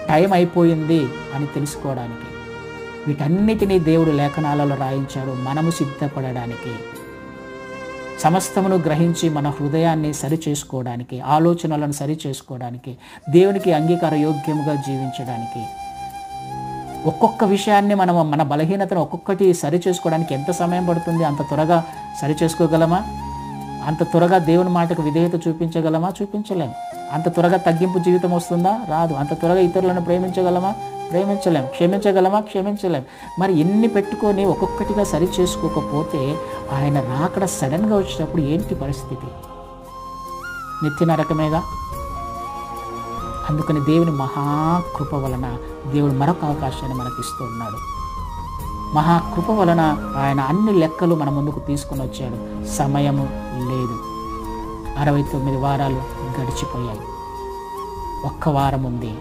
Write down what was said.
Time అయిపోయింది అని తెలుసుకోవడానికి. వీటన్నిటినీ దేవుడు లేఖనాలలో రాయించాడు మనము సిద్ధపడడానికి, సమస్తమును గ్రహించి మన హృదయాన్ని సరిచేసుకోవడానికి, ఆలోచనలను సరిచేసుకోవడానికి, దేవునికి అంగీకార యోగ్యముగా జీవించడానికి. ఒక్కొక్క విషయాన్ని మన బలహీనతను ఒక్కొక్కటి సరిచేసుకోవడానికి ఎంత సమయం పడుతుంది? అంత త్వరగా సరిచేసుకోగలమా? అంత త్వరగా దేవుని మాటకు విధేయత చూపించగలమా? చూపించలేం. అంత త్వరగా తగ్గింపు జీవితం వస్తుందా? రాదు. అంత త్వరగా ఇతరులను ప్రేమించగలమా? ప్రేమించలేం. క్షమించగలమా? క్షమించలేం. మరి ఎన్ని పెట్టుకొని ఒక్కొక్కటిగా సరి చేసుకోకపోతే ఆయన రాకడ సడన్గా వచ్చినప్పుడు ఏంటి పరిస్థితి? నిత్య నరకమేగా. అందుకని దేవుని మహాకృప వలన దేవుడు మరొక అవకాశాన్ని మనకి ఇస్తూ ఉన్నాడు. మహాకృప వలన ఆయన అన్ని లెక్కలు మన ముందుకు తీసుకొని వచ్చాడు. సమయము లేదు. 69 వారాలు గడిచిపోయాయి. ఒక్క వారం ఉంది.